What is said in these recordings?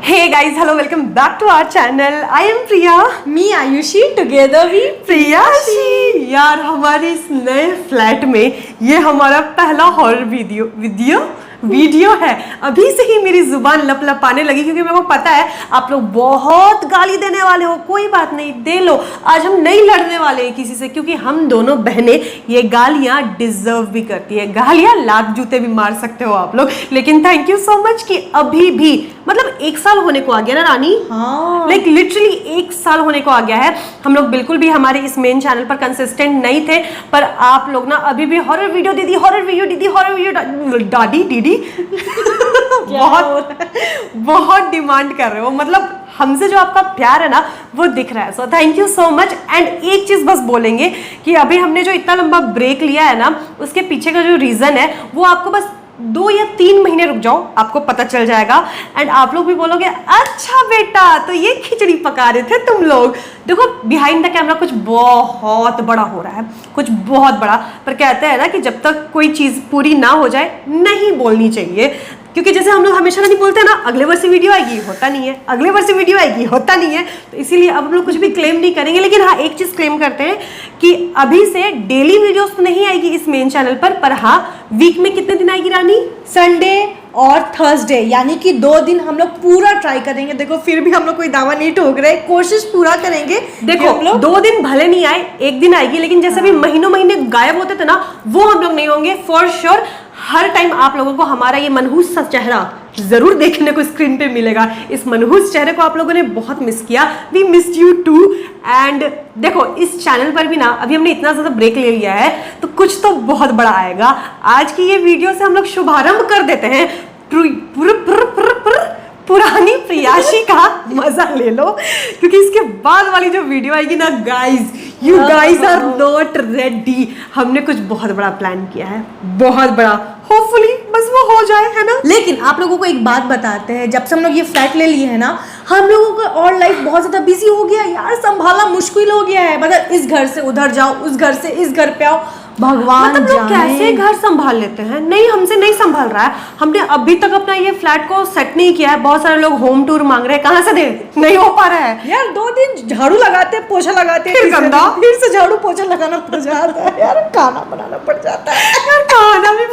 Hey guys, hello, welcome back to our channel. I am Priya. Me Ayushi, together we प्रियाशी। यार हमारे इस नए flat में ये हमारा पहला हॉरर वीडियो है। अभी से ही मेरी जुबान लपलपाने लगी क्योंकि मेरे को पता है आप लोग बहुत गाली देने वाले हो। कोई बात नहीं, दे लो। आज हम नहीं लड़ने वाले हैं किसी से क्योंकि हम दोनों बहनें ये गालियां डिजर्व भी करती है। गालियां लात जूते भी मार सकते हो आप लोग, लेकिन थैंक यू सो मच कि अभी भी मतलब 1 साल होने को आ गया ना रानी। हाँ। लाइक लिटरली 1 साल होने को आ गया है। हम लोग बिल्कुल भी हमारे इस मेन चैनल पर कंसिस्टेंट नहीं थे, पर आप लोग ना अभी भी हॉरर वीडियो दीदी, हॉरर वीडियो दादी दीदी बहुत डिमांड कर रहे हो। मतलब हमसे जो आपका प्यार है ना वो दिख रहा है। So thank you so much. And एक चीज बस बोलेंगे कि अभी हमने जो इतना लंबा ब्रेक लिया है ना, उसके पीछे का जो रीजन है वो आपको बस 2 या 3 महीने रुक जाओ, आपको पता चल जाएगा। एंड आप लोग भी बोलोगे अच्छा बेटा तो ये खिचड़ी पका रहे थे तुम लोग। देखो बिहाइंड द कैमरा कुछ बहुत बड़ा हो रहा है, कुछ बहुत बड़ा। पर कहते हैं ना कि जब तक कोई चीज़ पूरी ना हो जाए नहीं बोलनी चाहिए, क्योंकि जैसे हम लोग हमेशा नहीं बोलते ना अगले वर्ष से वीडियो आएगी, होता नहीं है, अगले वर्ष से वीडियो आएगी, होता नहीं है। तो इसीलिए अब हम लोग कुछ भी क्लेम नहीं करेंगे। लेकिन हाँ, एक चीज़ क्लेम करते हैं कि अभी से डेली वीडियोस तो नहीं आएगी इस मेन चैनल पर हाँ वीक में कितने दिन आएगी रानी? संडे और थर्सडे, यानी कि 2 दिन हम लोग पूरा ट्राई करेंगे। देखो फिर भी हम लोग कोई दावा नहीं ठोक रहे, कोशिश पूरा करेंगे। देखो हम लोग 2 दिन भले नहीं आए, 1 दिन आएगी, लेकिन जैसे भी महीनों महीने गायब होते थे ना वो हम लोग नहीं होंगे फॉर श्योर। हर टाइम आप लोगों को हमारा ये मनहूस सा चेहरा जरूर देखने को स्क्रीन पे मिलेगा। इस मनहूस चेहरे को आप लोगों ने बहुत मिस किया, we missed you too. And देखो इस चैनल पर भी ना अभी हमने इतना ज़्यादा ब्रेक ले लिया है तो कुछ तो बहुत बड़ा आएगा। आज की ये वीडियो से हम लोग शुभारंभ कर देते हैं। पुरानी प्रियाशी का मजा ले लो, क्योंकि इसके बाद वाली जो वीडियो आएगी ना guys, you guys are not ready. हमने कुछ बहुत बड़ा प्लान किया है, बहुत बड़ा। होपफुली बस वो हो जाए, है ना। लेकिन आप लोगों को एक बात बताते हैं, जब से हम लोग ये फ्लैट ले लिए है ना, हम लोगों का और लाइफ बहुत ज्यादा बिजी हो गया यार, संभालना मुश्किल हो गया है। मतलब इस घर से उधर जाओ, उस घर से इस घर पे आओ, भगवान मतलब लोग कैसे घर संभाल लेते हैं। नहीं, हमसे नहीं संभाल रहा है। हमने अभी तक अपना ये फ्लैट को सेट नहीं किया है। बहुत सारे लोग होम टूर मांग रहे हैं, कहाँ से दे, नहीं हो पा रहा है यार। 2 दिन झाड़ू लगाते पोछा लगाते फिर गंदा, फिर से झाड़ू पोछा लगाना पड़ जाता है यार, खाना बनाना पड़ जाता है यार। खाना भी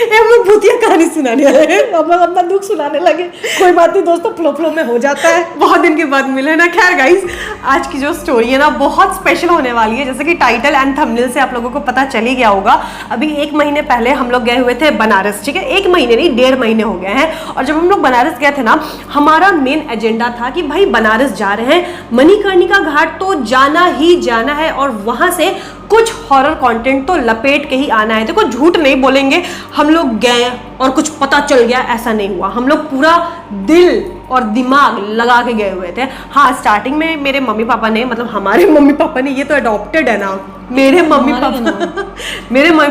हम लोग भूतिया कहानी सुनाने आए हैं, हम लोग अपना दुख सुनाने लगे। कोई बात नहीं दोस्तों, फ्लो में हो जाता है। बहुत दिन के बाद मिले ना। खैर गाइस, आज की जो स्टोरी है ना बहुत स्पेशल होने वाली है। जैसे कि टाइटल एंड थंबनेल से आप लोगों को पता चल ही गया होगा। अभी 1 महीने पहले हम लोग गए हुए थे बनारस, ठीक है। 1 महीने नहीं, 1.5 महीने हो गए हैं। और जब हम लोग बनारस गए थे ना, हमारा मेन एजेंडा था कि भाई बनारस जा रहे हैं, मणिकर्णिका घाट तो जाना ही जाना है और वहां से कुछ हॉरर कंटेंट तो लपेट के ही आना है। देखो झूठ नहीं बोलेंगे, हम लोग गए और कुछ पता चल गया ऐसा नहीं हुआ। हम लोग पूरा दिल और दिमाग लगा के गए हुए थे। हाँ, स्टार्टिंग में मेरे मम्मी पापा ने, मतलब हमारे मम्मी पापा ने, ये तो अडॉप्टेड है ना, मेरे मम्मी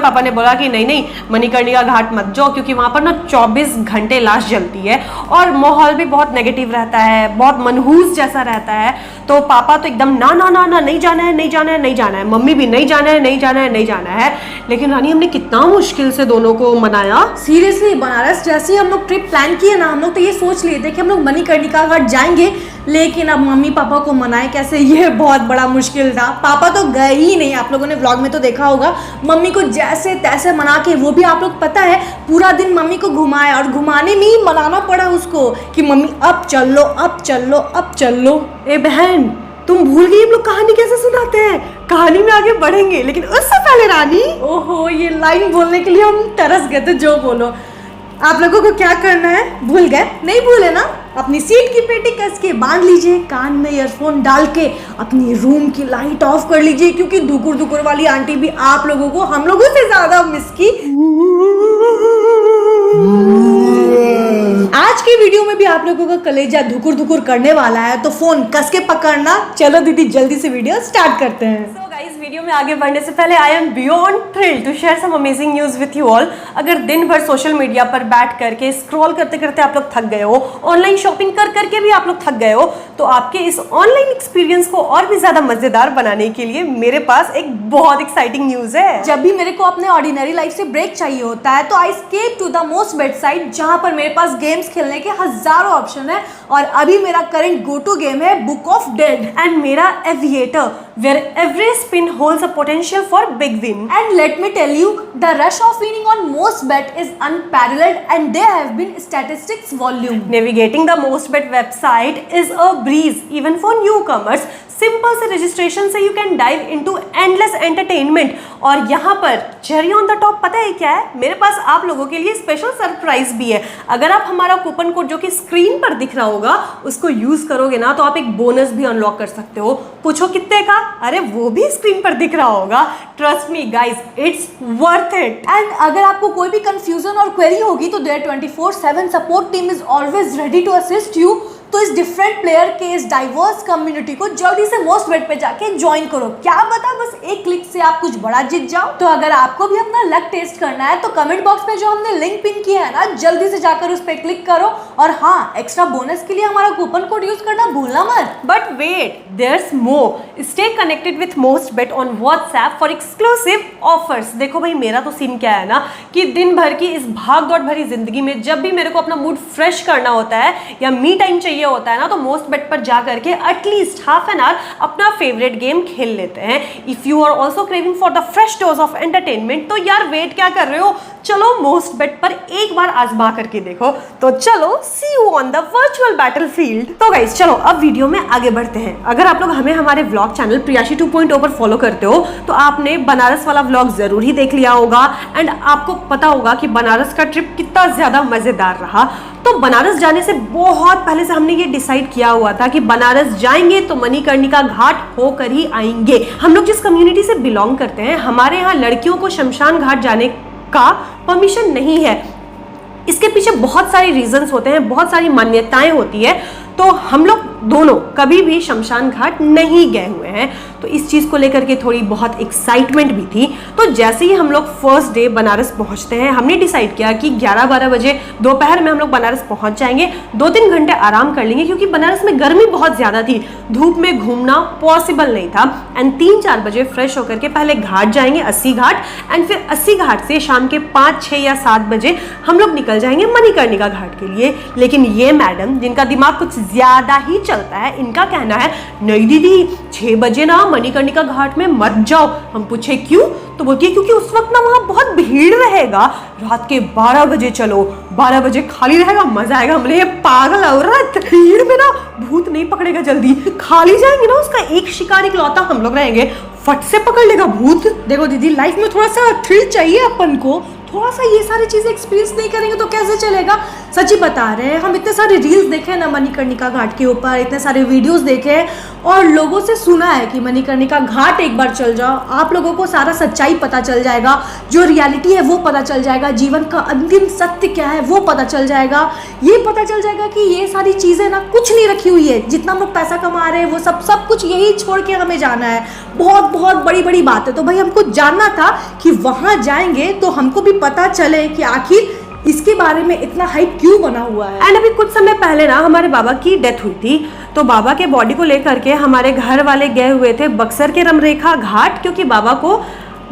पापा ने बोला कि नहीं मणिकर्णिका घाट मत जाओ, क्योंकि वहाँ पर ना 24 घंटे लाश जलती है और माहौल भी बहुत नेगेटिव रहता है, बहुत मनहूस जैसा रहता है। तो पापा तो एकदम ना ना ना ना, नहीं जाना है, नहीं जाना है, नहीं जाना है। मम्मी भी नहीं जाना है, नहीं जाना है, नहीं जाना है। लेकिन रानी हमने कितना मुश्किल से दोनों को मनाया। सीरियसली बनारस जैसे ही हम लोग ट्रिप प्लान किए ना, हम लोग तो ये सोच लिए थे कि हम लोग मणिकर्णिका घाट जाएंगे, लेकिन अब मम्मी पापा को मनाए कैसे, ये बहुत बड़ा मुश्किल था। पापा तो गए ही नहीं, आप लोगों ने व्लॉग में तो देखा होगा। मम्मी को जैसे तैसे मना के, वो भी आप लोग पता है पूरा दिन मम्मी को घुमाया, और घुमाने में ही मनाना पड़ा उसको कि मम्मी अब चल लो, अब चल लो, अब चल लो। ए बहन, तुम भूल गई हम लोग कहानी कैसे सुनाते हैं। कहानी में आगे बढ़ेंगे, लेकिन उससे पहले रानी, ओहो, ये लाइन बोलने के लिए हम तरस गए थे। जो बोलो, आप लोगों को क्या करना है, भूल गए? नहीं भूले ना, अपनी सीट की पेटी कस के बांध लीजिए, कान में ईयरफोन डाल के अपनी रूम की लाइट ऑफ कर लीजिए, क्योंकि दुकुर दुकुर वाली आंटी भी आप लोगों को हम लोगों से ज्यादा मिस की। आज की वीडियो में भी आप लोगों का कलेजा धुकुर धुकुर करने वाला है, तो फोन कस के पकड़ना। चलो दीदी जल्दी से वीडियो स्टार्ट करते हैं। गाइस, वीडियो में आगे बढ़ने से पहले I am beyond thrilled to share some amazing news with you all. अगर दिन भर सोशल मीडिया पर बैठ करके स्क्रॉल करते करते आप लोग थक गए हो, ऑनलाइन शॉपिंग कर करके भी आप लोग थक गए हो, तो आपके इस ऑनलाइन एक्सपीरियंस को और भी ज्यादा मजेदार बनाने के लिए मेरे पास एक बहुत एक्साइटिंग न्यूज है। जब भी मेरे को अपने ऑर्डिनरी लाइफ से ब्रेक चाहिए होता है तो I escape to the most bet site, जहां पर मेरे पास गेम्स खेलने के हजारों ऑप्शन है। और अभी मेरा करंट गो टू गेम है बुक ऑफ डेड एंड मेरा Aviator, where every spin holds a potential for big win. And let me tell you, the rush of winning on most bet is unparalleled, and there have been statistics volume. Navigating the most bet website is a breeze even for newcomers. Simple से registration से you can dive into endless entertainment. और यहाँ पर cherry on the top पता है क्या है? मेरे पास आप लोगों के लिए स्पेशल सरप्राइज भी है। अगर आप हमारा कूपन कोड जो कि स्क्रीन पर दिख रहा होगा उसको यूज करोगे ना तो आप एक बोनस भी अनलॉक कर सकते हो। पूछो कितने का? अरे वो भी स्क्रीन पर दिख रहा होगा। Trust me guys, it's worth it. And अगर आपको कोई भी कंफ्यूजन और क्वेरी होगी तो there 24/7 support team is always ready to assist you. तो इस डिफरेंट प्लेयर के इस डाइवर्स कम्युनिटी को जल्दी से मोस्ट बेट पे जाके ज्वाइन करो। क्या बता, बस एक क्लिक से आप कुछ बड़ा जीत जाओ। तो अगर आपको भी अपना लक टेस्ट करना है तो कमेंट बॉक्स में जो हमने लिंक पिन किया है ना, जल्दी से जाकर उस पर क्लिक करो। और हाँ, एक्स्ट्रा बोनस के लिए हमारा कूपन कोड यूज करना भूलना मत। But wait, there's more. Stay connected with Mostbet on WhatsApp for exclusive offers. देखो भाई, मेरा तो सीन क्या है ना कि दिन भर की इस भाग दौड़ भरी जिंदगी में जब भी मेरे को अपना मूड फ्रेश करना होता है या मी टाइम चाहिए होता है ना, तो मोस्ट बेट पर जा करके एटलीस्ट हाफ एन आवर अपना फेवरेट गेम खेल लेते हैं। If you are also craving for the fresh dose of entertainment, तो यार वेट क्या कर रहे हो? चलो मोस्ट बेट पर एक बार आजमा करके देखो। तो चलो, see you on the virtual battlefield. तो गाइस चलो अब वीडियो में आगे बढ़ते हैं। अगर आप लोग हमें हमारे व्लॉग चैनल प्रियाशी 2.0 पर फॉलो करते हो तो आपने बनारस वाला व्लॉग जरूर ही देख लिया होगा एंड आपको पता होगा कि बनारस का ट्रिप कितना ज्यादा मजेदार रहा। तो बनारस जाने से बहुत पहले से हमने ये डिसाइड किया हुआ था कि बनारस जाएंगे तो मणिकर्णिका घाट होकर ही आएंगे। हम लोग जिस कम्युनिटी से बिलोंग करते हैं, हमारे यहाँ लड़कियों को शमशान घाट जाने का परमिशन नहीं है। इसके पीछे बहुत सारे रीजंस होते हैं, बहुत सारी मान्यताएं होती है। तो हम लोग दोनों कभी भी शमशान घाट नहीं गए हुए हैं, तो इस चीज़ को लेकर के थोड़ी बहुत एक्साइटमेंट भी थी। तो जैसे ही हम लोग फर्स्ट डे बनारस पहुंचते हैं, हमने डिसाइड किया कि 11-12 बजे दोपहर में हम लोग बनारस पहुंच जाएंगे। 2-3 घंटे आराम कर लेंगे क्योंकि बनारस में गर्मी बहुत ज़्यादा थी, धूप में घूमना पॉसिबल नहीं था। एंड 3-4 बजे फ्रेश होकर के पहले घाट जाएंगे, अस्सी घाट, एंड फिर अस्सी घाट से शाम के 5, 6 या 7 बजे हम लोग निकल जाएंगे मणिकर्णिका घाट के लिए। लेकिन ये मैडम, जिनका दिमाग कुछ ज्यादा ही चलता है, इनका कहना है नहीं दीदी 6 बजे ना मणिकर्णिका घाट में मत जाओ। हम पूछे क्यों? तो बोलती है क्योंकि उस वक्त ना वहाँ बहुत भीड़ रहेगा। रात के 12 बजे चलो, 12 बजे खाली रहेगा, मजा आएगा। हमने ये पागल औरत, भीड़ में ना भूत नहीं पकड़ेगा जल्दी। खाली जाएंगे ना, उसका एक शिकार इकलौता हम लोग रहेंगे, फट से पकड़ लेगा भूत। देखो दीदी, लाइफ में थोड़ा सा थ्रिल चाहिए अपन को। थोड़ा सा ये सारी चीज़ें एक्सपीरियंस नहीं करेंगे तो कैसे चलेगा? सच्ची बता रहे हैं, हम इतने सारे रील्स देखे हैं ना मणिकर्णिका घाट के ऊपर, इतने सारे वीडियोस देखे हैं और लोगों से सुना है कि मणिकर्णिका घाट एक बार चल जाओ, आप लोगों को सारा सच्चाई पता चल जाएगा, जो रियलिटी है वो पता चल जाएगा, जीवन का अंतिम सत्य क्या है वो पता चल जाएगा। ये पता चल जाएगा कि ये सारी चीज़ें ना कुछ नहीं रखी हुई है, जितना हम लोग पैसा कमा रहे हैं वो सब कुछ यही छोड़ के हमें जाना है। बहुत बहुत बड़ी बड़ी बात है। तो भाई हमको जानना था कि वहाँ जाएंगे तो हमको भी पता चले कि आखिर इसके बारे में इतना हाइप क्यों बना हुआ है। एंड अभी कुछ समय पहले ना हमारे बाबा की डेथ हुई थी, तो बाबा के बॉडी को लेकर के हमारे घर वाले गए हुए थे बक्सर के रमरेखा घाट, क्योंकि बाबा को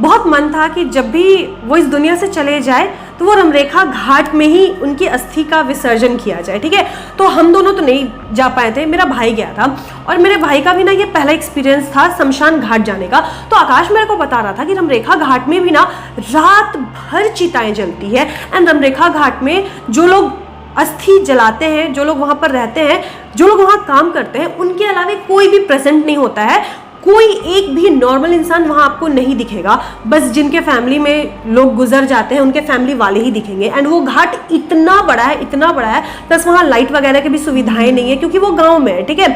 बहुत मन था कि जब भी वो इस दुनिया से चले जाए तो वो रमरेखा घाट में ही उनकी अस्थि का विसर्जन किया जाए। ठीक है, तो हम दोनों तो नहीं जा पाए थे, मेरा भाई गया था और मेरे भाई का भी ना ये पहला एक्सपीरियंस था शमशान घाट जाने का। तो आकाश मेरे को बता रहा था कि रमरेखा घाट में भी ना रात भर चिताएं जलती है। एंड रमरेखा घाट में जो लोग अस्थि जलाते हैं, जो लोग वहाँ पर रहते हैं, जो लोग वहाँ काम करते हैं, उनके अलावा कोई भी प्रेजेंट नहीं होता है। कोई एक भी नॉर्मल इंसान वहाँ आपको नहीं दिखेगा, बस जिनके फैमिली में लोग गुजर जाते हैं उनके फैमिली वाले ही दिखेंगे। एंड वो घाट इतना बड़ा है, इतना बड़ा है, प्लस वहाँ लाइट वगैरह की भी सुविधाएं नहीं है क्योंकि वो गांव में है। ठीक है,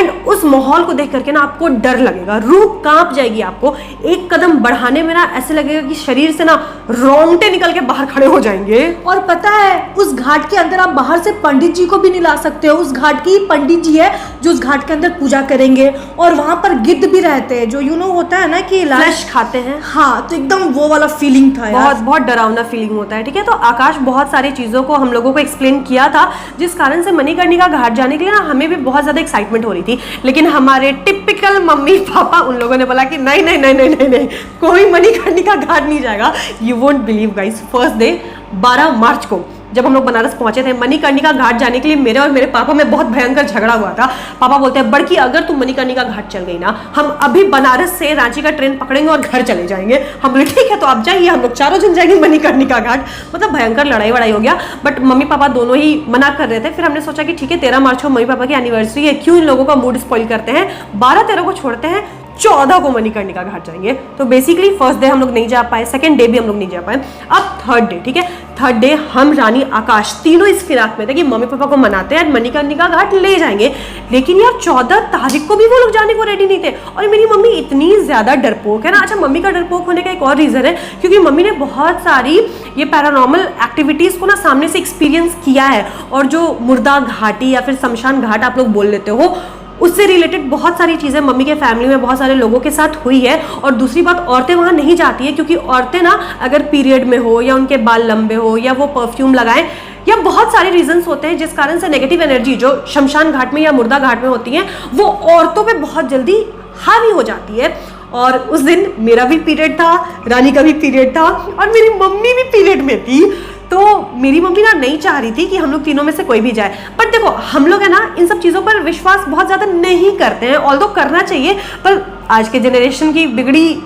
एंड उस माहौल को देख करके ना आपको डर लगेगा, रूह कांप जाएगी आपको। एक कदम बढ़ाने में ना ऐसे लगेगा कि शरीर से ना रोंगटे निकल के बाहर खड़े हो जाएंगे। और पता है उस घाट के अंदर आप बाहर से पंडित जी को भी नहीं ला सकते हो। उस घाट की पंडित जी है जो उस घाट के अंदर पूजा करेंगे, और वहां पर गिद्ध भी रहते हैं जो होता है ना कि फ्लैश खाते हैं। हाँ, तो एकदम वो वाला फीलिंग था यार। बहुत डरावना फीलिंग होता है, ठीक है। तो आकाश बहुत सारी चीज़ों को हम लोगों को एक्सप्लेन किया था, जिस कारण से मणिकर्णिका घाट जाने के लिए ना हमें भी बहुत ज़्यादा एक्साइटमेंट हो रही थी। लेकिन हमारे टिपिकल मम्मी पापा उन लोगों ने बोला कि नहीं नहीं नहीं नहीं नहीं नहीं, कोई मणिकर्णिका घाट नहीं जाएगा। You won't believe guys, first day 12 मार्च को जब हम लोग बनारस पहुंचे थे, मणिकर्णिका घाट जाने के लिए मेरे और मेरे पापा में बहुत भयंकर झगड़ा हुआ था। पापा बोलते हैं बड़की अगर तुम मणिकर्णिका घाट चल गई ना, हम अभी बनारस से रांची का ट्रेन पकड़ेंगे और घर चले जाएंगे। हम बोले ठीक है तो आप जाइए, हम लोग चारों जन जाएंगे मणिकर्णिका घाट। मतलब भयंकर लड़ाई वड़ाई हो गया, बट मम्मी पापा दोनों ही मना कर रहे थे। फिर हमने सोचा कि ठीक है 13 मार्च को मम्मी पापा की एनिवर्सरी है, क्यों इन लोगों का मूड स्पॉइल करते हैं, 12-13 को छोड़ते हैं, 14 को मणिकर्णिका घाट जाएंगे। तो बेसिकली फर्स्ट डे हम लोग नहीं जा पाए, सेकंड डे भी हम लोग नहीं जा पाए। अब थर्ड डे, ठीक है, थर्ड डे हम रानी आकाश तीनों इस फिराक में थे कि मम्मी पापा को मनाते हैं मणिकर्णिका घाट ले जाएंगे। लेकिन यार 14 तारीख को भी वो लोग जाने को रेडी नहीं थे, और मेरी मम्मी इतनी ज्यादा डरपोक है ना। अच्छा, मम्मी का डरपोक होने का एक और रीजन है, क्योंकि मम्मी ने बहुत सारी ये पैरानॉर्मल एक्टिविटीज को ना सामने से एक्सपीरियंस किया है, और जो मुर्दा घाटी या फिर शमशान घाट आप लोग बोल लेते हो, उससे रिलेटेड बहुत सारी चीज़ें मम्मी के फैमिली में बहुत सारे लोगों के साथ हुई है। और दूसरी बात, औरतें वहाँ नहीं जाती है, क्योंकि औरतें ना अगर पीरियड में हो या उनके बाल लंबे हो या वो परफ्यूम लगाएं, या बहुत सारे रीजंस होते हैं जिस कारण से नेगेटिव एनर्जी जो शमशान घाट में या मुर्दा घाट में होती है वो औरतों पे बहुत जल्दी हावी हो जाती है। और उस दिन मेरा भी पीरियड था, रानी का भी पीरियड था, और मेरी मम्मी भी पीरियड में थी। तो मेरी मम्मी ना नहीं चाह रही थी कि हम लोग तीनों में से कोई भी जाए। बट देखो हम लोग है ना इन सब चीज़ों पर विश्वास बहुत ज़्यादा नहीं करते हैं, ऑल्दो करना चाहिए, पर आज के जनरेशन की बिगड़ी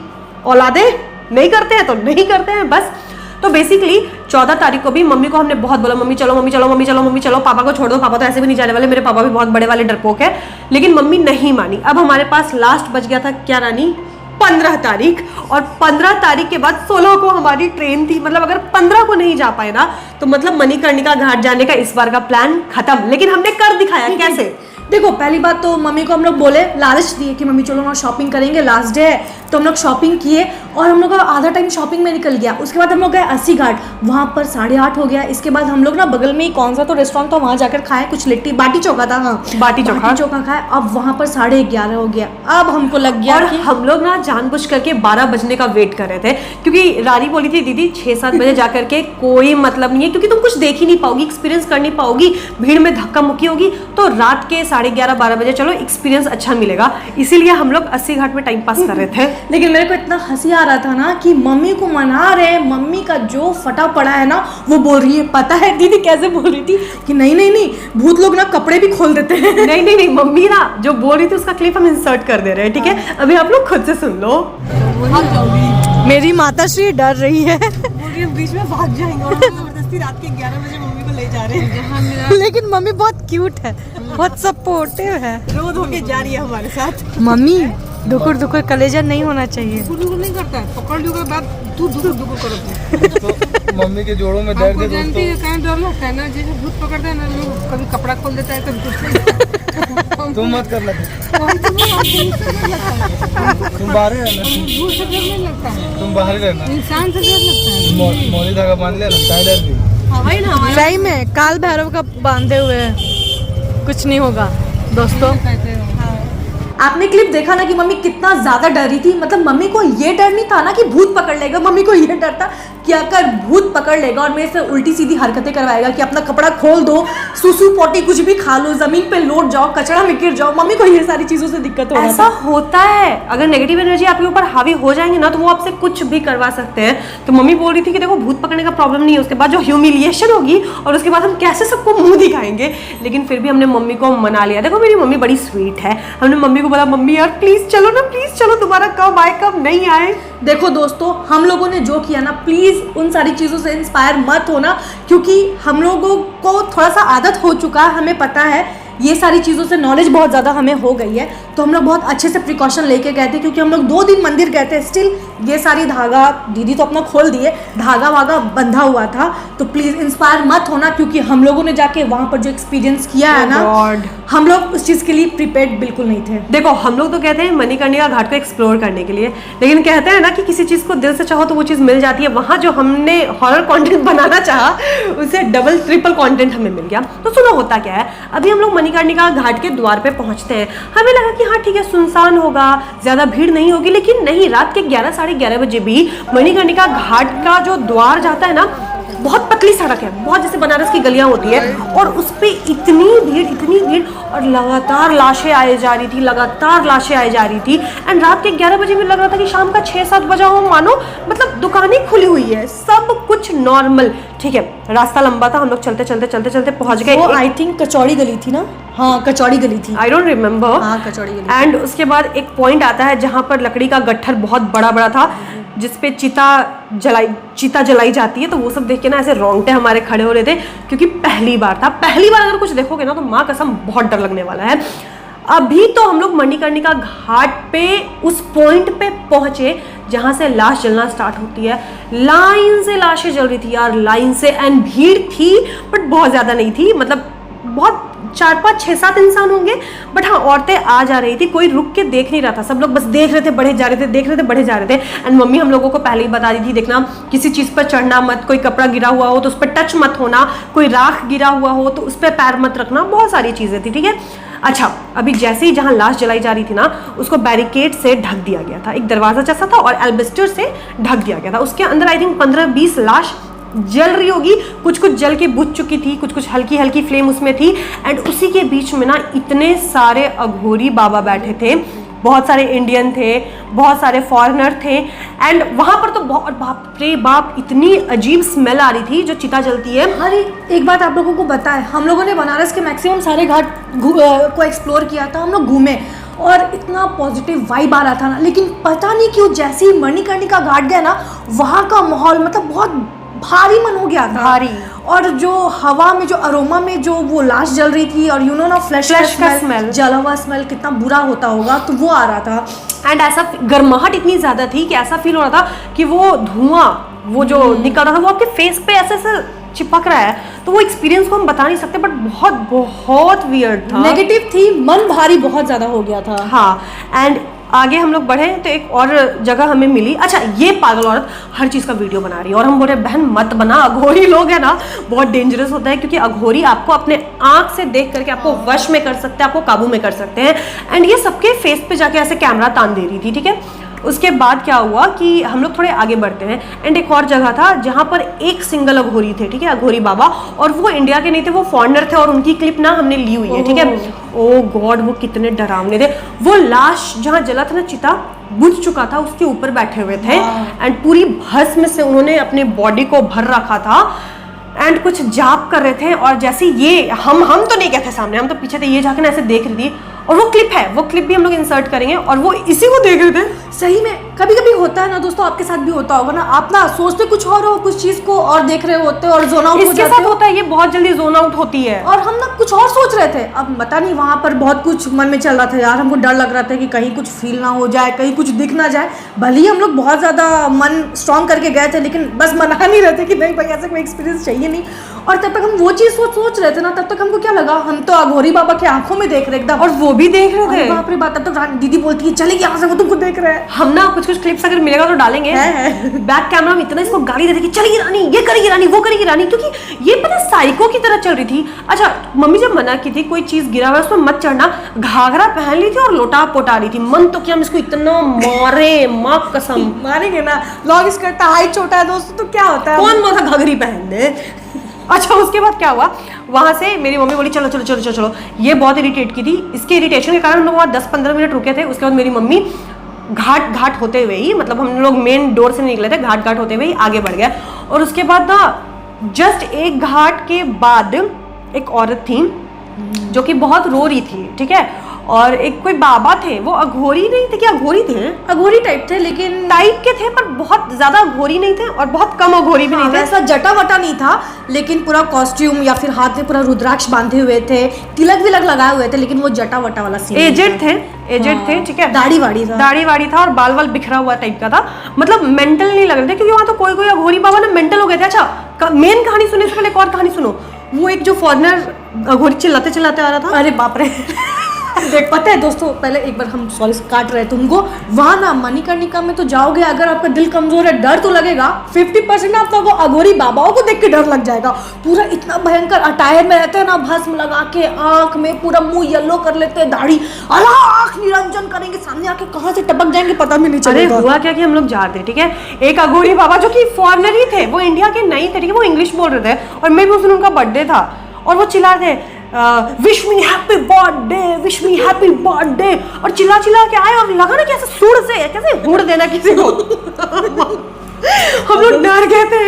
औलादे नहीं करते हैं तो नहीं करते हैं बस। तो बेसिकली 14 तारीख को भी मम्मी को हमने बहुत बोला, मम्मी चलो मम्मी चलो मम्मी चलो मम्मी चलो, पापा को छोड़ दो, पापा तो ऐसे भी नहीं जाने वाले, मेरे पापा भी बहुत बड़े वाले डरपोक है। लेकिन मम्मी नहीं मानी। अब हमारे पास लास्ट बच गया था क्या रानी, 15 तारीख, और 15 तारीख के बाद 16 को हमारी ट्रेन थी। मतलब अगर 15 को नहीं जा पाए ना तो मतलब मणिकर्णिका घाट जाने का इस बार का प्लान खत्म। लेकिन हमने कर दिखाया कैसे। देखो पहली बात तो मम्मी को हम लोग बोले, लालच दिए कि मम्मी चलो ना शॉपिंग करेंगे, लास्ट डे है। तो हम लोग शॉपिंग किए और हम लोग का आधा टाइम शॉपिंग में निकल गया। उसके बाद हम लोग गए 80 घाट, वहाँ पर 8:30 हो गया। इसके बाद हम लोग ना बगल में ही कौन सा तो रेस्टोरेंट था, वहाँ जाकर खाए कुछ लिट्टी बाटी चोखा था, हाँ बाटी चोखा खाए। अब वहाँ पर 11:30 हो गया। अब हमको लग गया और हम लोग ना जानबूझ करके 12 बजने का वेट कर रहे थे, क्योंकि रानी बोली थी दीदी 6-7 बजे जा करके कोई मतलब नहीं है, क्योंकि तुम कुछ देख ही नहीं पाओगी, एक्सपीरियंस कर नहीं पाओगी, भीड़ में धक्का मुक्की होगी। तो रात के 11:30-12 बजे चलो एक्सपीरियंस अच्छा मिलेगा, इसीलिए हम लोग 80 घाट में टाइम पास कर रहे थे। लेकिन मेरे को इतना हंसी आ रहा था ना कि मम्मी को मना रहे हैं, मम्मी का जो फटा पड़ा है ना वो बोल रही है, पता है दीदी कैसे बोल रही थी कि नहीं नहीं नहीं भूत लोग ना कपड़े भी खोल देते हैं। नहीं नहीं नहीं, मम्मी ना जो बोल रही थी उसका क्लिप हम इंसर्ट कर दे रहे हैं, ठीक है। अभी आप लोग खुद से सुन लो। मेरी माता श्री डर रही है, बीच में भाग जाएंगे और जबरदस्ती रात के 11 बजे मम्मी को ले जा रहे हैं। लेकिन मम्मी बहुत क्यूट है, बहुत सपोर्टिव है, रो धो के जा रही है हमारे साथ। मम्मी दुकुर दुकुर कलेजा नहीं होना चाहिए। नहीं करता है, पकड़ लूंगा बात तू दुकुर दुकुर करो। तो मम्मी के जोड़ों में दर्द है जानती है कहीं डर लगता है ना, जैसे भूत पकड़ता है ना लोग, कभी कपड़ा खोल देता है कभी कुछ। तुम मत कर लगे, तुम बाहर ही रहना, भूत से डर नहीं लगता है, तुम बाहर ही रहना, इंसान से डर लगता है। मौली धागा बांध लिया ना, डर भी। हवाई ना हवाई सही में काल भैरव का बांधे हुए कुछ नहीं होगा दोस्तों। कहते हैं आपने क्लिप देखा ना कि मम्मी कितना ज्यादा डर रही थी। मतलब मम्मी को ये डर नहीं था ना कि भूत पकड़ लेगा, मम्मी को ये डर था कि अगर भूत पकड़ लेगा और मेरे से उल्टी सीधी हरकतें करवाएगा कि अपना कपड़ा खोल दो, सुसु पोटी कुछ भी खा लो, जमीन पे लौट जाओ, कचरा में गिर जाओ, मम्मी को ये सारी चीजों से दिक्कत हो रहा ऐसा था। होता है। अगर नेगेटिव एनर्जी आपके ऊपर हावी हो जाएंगे ना तो वो आपसे कुछ भी करवा सकते हैं। तो मम्मी बोल रही थी कि देखो भूत पकड़ने का प्रॉब्लम नहीं है, उसके बाद जो ह्यूमिलिएशन होगी और उसके बाद हम कैसे सबको मुंह दिखाएंगे। लेकिन फिर भी हमने मम्मी को मना लिया। देखो मेरी मम्मी बड़ी स्वीट है, हमने मम्मी को बोला मम्मी यार प्लीज चलो ना, प्लीज चलो, दोबारा कब आए कब नहीं आए। देखो दोस्तों हम लोगों ने जो किया ना, प्लीज उन सारी चीजों से इंस्पायर मत होना, क्योंकि हम लोगों को थोड़ा सा आदत हो चुका है, हमें पता है ये सारी चीज़ों से नॉलेज बहुत ज़्यादा हमें हो गई है, तो हम लोग बहुत अच्छे से प्रिकॉशन लेके गए थे, क्योंकि हम लोग 2 दिन मंदिर गए थे। स्टिल ये सारी धागा दीदी तो अपना खोल दिए, धागा वागा बंधा हुआ था, तो प्लीज़ इंस्पायर मत होना, क्योंकि हम लोगों ने जाके वहाँ पर जो एक्सपीरियंस किया है ना, हम लोग उस चीज़ के लिए प्रिपेयर्ड बिल्कुल नहीं थे। देखो हम लोग तो कहते हैं मणिकर्णिका घाट को एक्सप्लोर करने के लिए, लेकिन कहते हैं ना कि किसी चीज़ को दिल से चाहो तो वो चीज़ मिल जाती है। वहाँ जो हमने हॉरर कंटेंट बनाना चाहा, उससे डबल ट्रिपल कंटेंट हमें मिल गया। तो सुनो होता क्या है, अभी हम लोग मणिकर्णिका घाट के द्वार पे पहुंचते हैं। हमें लगा कि हाँ ठीक है, सुनसान होगा, ज़्यादा भीड़ नहीं होगी, लेकिन नहीं, रात के 11 साढ़े 11 बजे भी मणिकर्णिका घाट का जो द्वार जाता है ना, बहुत पतली सड़क है, बहुत जैसे बनारस की गलियां होती है, और उस पे इतनी भीड़, और लगातार लाशें आए जा रही थी, लगातार लाशें आए जा रही थी। एंड रात के 11 बजे में लग रहा था कि शाम का 6-7 बजा हो, मानो मतलब दुकानें खुली हुई है, सब कुछ नॉर्मल। ठीक है, रास्ता लंबा था, हम लोग चलते पहुंच गए। वो आई थिंक कचौड़ी गली थी ना, हाँ कचौड़ी गली थी, आई डोंट रिमेम्बर। हाँ कचौड़ी गली। एंड उसके बाद एक पॉइंट आता है जहां पर लकड़ी का गट्ठर बहुत बड़ा था, जिसपे चिता जलाई जाती है। तो वो सब देख के ना ऐसे रोंगटे हमारे खड़े हो रहे थे, क्योंकि पहली बार अगर कुछ देखोगे ना तो माँ कसम बहुत डर लगने वाला है। अभी तो हम लोग मणिकर्णिका घाट पे उस पॉइंट पे पहुंचे जहां से लाश जलना स्टार्ट होती है। लाइन से लाशें जल रही थी यार, लाइन से, एंड भीड़ थी बट बहुत ज्यादा नहीं थी, मतलब बहुत 4-5 6-7 इंसान होंगे, बट हाँ औरतें आ जा रही थी, कोई रुक के देख नहीं रहा था, सब लोग बस देख रहे थे, बढ़े जा रहे थे, देख रहे थे, बढ़े जा रहे थे। एंड मम्मी हम लोगों को पहले ही बता दी थी, देखना किसी चीज़ पर चढ़ना मत, कोई कपड़ा गिरा हुआ हो तो उस पर टच मत होना, कोई राख गिरा हुआ हो तो उस पर पैर मत रखना, बहुत सारी चीज़ें थी। ठीक है, अच्छा अभी जैसे ही जहाँ लाश जलाई जा रही थी ना, उसको बैरिकेड से ढक दिया गया था, एक दरवाजा जैसा था और एल्बेस्टर से ढक दिया गया था। उसके अंदर आई थिंक 15-20 लाश जल रही होगी, कुछ जल के बुझ चुकी थी, कुछ हल्की फ्लेम उसमें थी। एंड उसी के बीच में ना इतने सारे अघोरी बाबा बैठे थे, बहुत सारे इंडियन थे, बहुत सारे फॉरेनर थे। एंड वहां पर तो बहुत, बाप रे बाप, इतनी अजीब स्मेल आ रही थी जो चिता जलती है। अरे एक बात आप लोगों को बताएं, हम लोगों ने बनारस के मैक्सिमम सारे घाट को एक्सप्लोर किया था, हम लोग घूमे और इतना पॉजिटिव वाइब आ रहा था ना, लेकिन पता नहीं क्यों जैसे ही मणिकर्णिका घाट गए ना, वहाँ का माहौल मतलब बहुत भारी मन हो गया था, भारी। और जो हवा में, जो अरोमा में जो वो लाश जल रही थी, और यू नो ना फ्लैश का स्मेल, जला हुआ स्मेल कितना बुरा होता होगा, तो वो आ रहा था। एंड ऐसा गर्माहट इतनी ज्यादा थी कि ऐसा फील हो रहा था कि वो धुआं, वो जो निकल रहा था वो आपके फेस पे ऐसे चिपक रहा है। तो वो एक्सपीरियंस को हम बता नहीं सकते, बट बहुत वियर्ड था, नेगेटिव थी, मन भारी बहुत ज्यादा हो गया था। हाँ, एंड आगे हम लोग बढ़े तो एक और जगह हमें मिली। अच्छा, ये पागल औरत हर चीज़ का वीडियो बना रही है, और हम बोले बहन मत बना, अघोरी लोग है ना बहुत डेंजरस होता है, क्योंकि अघोरी आपको अपने आंख से देख करके आपको वश में कर सकते हैं, आपको काबू में कर सकते हैं। एंड ये सबके फेस पे जाके ऐसे कैमरा तान दे रही थी। ठीक है, उसके बाद क्या हुआ कि हम लोग थोड़े आगे बढ़ते हैं, एंड एक और जगह था जहाँ पर एक सिंगल अघोरी थे। ठीक है, अघोरी बाबा, और वो इंडिया के नहीं थे, वो फॉरेनर थे, और उनकी क्लिप ना हमने ली हुई है। ठीक है, ओ गॉड, वो कितने डरावने थे। वो लाश जहाँ जला था ना, चिता बुझ चुका था, उसके ऊपर बैठे हुए थे, एंड पूरी भस्म से उन्होंने अपने बॉडी को भर रखा था, एंड कुछ जाप कर रहे थे। और जैसे ये हम तो नहीं कहते सामने, हम तो पीछे थे, ये जाके ना ऐसे देख रही थी। और वो क्लिप है, वो क्लिप भी हम लोग इंसर्ट करेंगे, और वो इसी को देख रहे थे। सही में कभी कभी होता है ना दोस्तों, आपके साथ भी होता होगा ना, आप ना सोचते कुछ और हो, कुछ चीज को और देख रहे होते हो और जोन आउट हो जाते हो। इसके साथ होता है, ये बहुत जल्दी जोन आउट होती है, और हम ना कुछ और सोच रहे थे। अब पता नहीं वहां पर बहुत कुछ मन में चल रहा था यार, हमको डर लग रहा था कि कहीं कुछ फील ना हो जाए, कहीं कुछ दिख ना जाए। भले ही हम लोग बहुत ज्यादा मन स्ट्रॉन्ग करके गए थे, लेकिन बस मना नहीं रहे थे कि नहीं भाई ऐसा कोई एक्सपीरियंस चाहिए नहीं। और तब तक हम वो चीज सोच रहे थे ना, तब तक हमको क्या लगा, हम तो अघोरी बाबा की आंखों में देख रहे एकदम, और वो भी देख रहे थे। बाप रे बाप, तब तक दीदी बोलती है चलेगी यहाँ से, वो तुमको देख रहे हैं। हम ना कुछ क्लिप्स अगर मिलेगा तो डालेंगे। बैक कैमरा में इतना इसको गाली देते कि चलेगी रानी, ये करेगी रानी, वो करेगी रानी, क्योंकि ये पता साइको की तरह चल रही थी। अच्छा, मम्मी जब मना की थी कोई चीज गिरा हुआ उसमें मत चढ़ना, घाघरा पहन ली थी और लोटा पोटा रही थी। मन तो क्या हम इसको इतना मारे, माँ कसम मारेंगे ना, लॉग इसका हाइट छोटा है दोस्तों, तो क्या होता है, कौन बोला घाघरी पहन दे। अच्छा, उसके बाद क्या हुआ, वहां से मेरी मम्मी बोली चलो चलो चलो चलो चलो। ये बहुत इरिटेट की थी, इसके इरिटेशन के कारण हम लोग वहाँ 10-15 मिनट रुके थे। उसके बाद मेरी मम्मी घाट होते हुए ही, मतलब हम लोग मेन डोर से निकले थे, घाट होते हुए ही आगे बढ़ गया। और उसके बाद ना जस्ट एक घाट के बाद एक औरत थी जो कि बहुत रो रही थी। ठीक है, और एक कोई बाबा थे, वो अघोरी नहीं थे, क्या अघोरी थे? अघोरी टाइप थे, लेकिन टाइप के थे पर बहुत ज्यादा अघोरी नहीं थे और बहुत कम अघोरी भी नहीं थे। ऐसा जटा वटा नहीं था, लेकिन पूरा कॉस्ट्यूम या फिर हाथ में पूरा रुद्राक्ष बांधे हुए थे, तिलक विलक लगाए हुए थे, लेकिन वो जटा वटा वाला सीन एजेड थे, एजेड थे, ठीक है, दाढ़ी वाड़ी था, दाढ़ी वाड़ी था और बाल वाल बिखरा हुआ टाइप का था, मतलब मेंटल नहीं लग रहे थे, क्योंकि वहां तो कोई कोई अघोरी बाबा ना मेंटल हो गए थे। अच्छा, मेन कहानी सुनने से पहले एक और कहानी सुनो। वो एक जो फॉरेनर अघोरी चिल्लाते चिल्लाते आ रहा था, अरे बाप रे देख, पता है दोस्तों, पहले एक बार हम सॉरी काट रहे तुमको, वहाँ ना मणिकर्णिका में तो जाओगे, अगर आपका दिल कमजोर है, डर तो लगेगा, 50% आप लोगों को अघोरी बाबाओं को देख के डर लग जाएगा। पूरा इतना भयंकर अटायर में रहते हैं ना, भस्म लगा के, आंख में पूरा मुंह येलो कर लेते हैं, दाढ़ी आंख निरंजन करेंगे, सामने आके कहाँ से टपक जाएंगे पता भी नहीं अरे चलेगा। हुआ क्या कि हम लोग जा रहे थे, ठीक है, एक अघोरी बाबा जो कि फॉरेनर ही थे, वो इंडिया के नहीं थे, ठीक है, वो इंग्लिश बोल रहे थे और मैं भी उस दिन उनका बर्थडे था और वो चिल्ला रहे थे wish me happy birthday, wish me happy birthday, और चिल्ला चिल्ला के आए और लगा ना कि ऐसे सुर से कैसे हुड़ देना किसी को हम लोग डर गए थे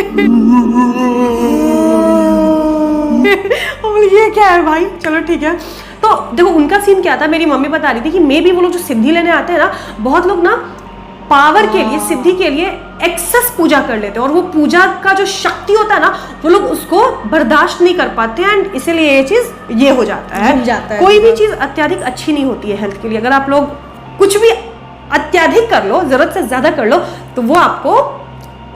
ये क्या है भाई, चलो ठीक है। तो देखो उनका सीन क्या था, मेरी मम्मी बता रही थी कि मे भी वो लोग जो सिद्धि लेने आते हैं ना, बहुत लोग ना पावर के लिए, सिद्धि के लिए एक्सेस पूजा कर लेते हैं और वो पूजा का जो शक्ति होता है ना, वो लोग उसको बर्दाश्त नहीं कर पाते हैं एंड इसीलिए ये चीज ये हो जाता है। कोई भी चीज अत्यधिक अच्छी नहीं होती है हेल्थ के लिए। अगर आप लोग कुछ भी अत्यधिक कर लो, जरूरत से ज्यादा कर लो, तो वो आपको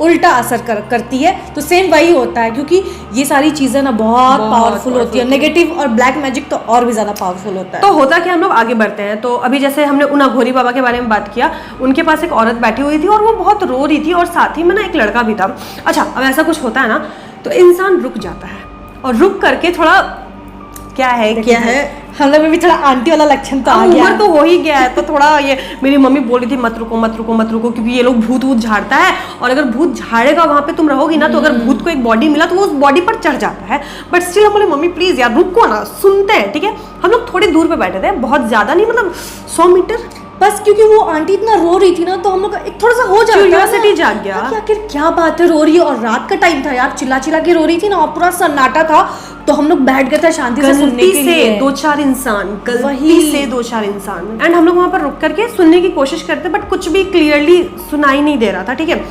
उल्टा असर करती है। तो सेम वही होता है, क्योंकि ये सारी चीजें ना बहुत पावरफुल होती है। नेगेटिव और ब्लैक मैजिक तो और भी ज्यादा पावरफुल होता है। तो होता कि हम लोग आगे बढ़ते हैं। तो अभी जैसे हमने उन अघोरी बाबा के बारे में बात किया, उनके पास एक औरत बैठी हुई थी और वो बहुत रो रही थी और साथ ही में ना एक लड़का भी था। अच्छा, अब ऐसा कुछ होता है ना तो इंसान रुक जाता है और रुक करके थोड़ा क्या है हम लोग में भी थोड़ा आंटी वाला लक्षण तो आ गया, उम्र तो हो ही गया है, तो थोड़ा ये मेरी मम्मी बोल रही थी मत रुको मत रुको मत रुको, क्योंकि ये लोग भूत वूत झाड़ता है और अगर भूत झाड़ेगा वहां पे तुम रहोगी ना, तो अगर भूत को एक बॉडी मिला तो वो उस बॉडी पर चढ़ जाता है। बट स्टिल हम बोले मम्मी प्लीज यार रुको ना, सुनते हैं, ठीक है। हम लोग थोड़ी दूर पे बैठे थे, बहुत ज्यादा नहीं, मतलब 100 मीटर बस, क्योंकि वो आंटी इतना रो रही थी ना, तो हम लोग एक थोड़ा सा हो जाता है, क्यूरियोसिटी जाग गया कि आखिर क्या बात है, रो रही है। और रात का टाइम था यार, चिल्ला चिल्ला के रो रही थी ना और पूरा सन्नाटा था, तो हम लोग बैठ गए थे शांति से सुनने के लिए। 2-4 इंसान, गलती से 2-4 इंसान, एंड हम लोग वहां पर रुक करके सुनने की कोशिश करते, बट कुछ भी क्लियरली सुनाई नहीं दे रहा था, ठीक है।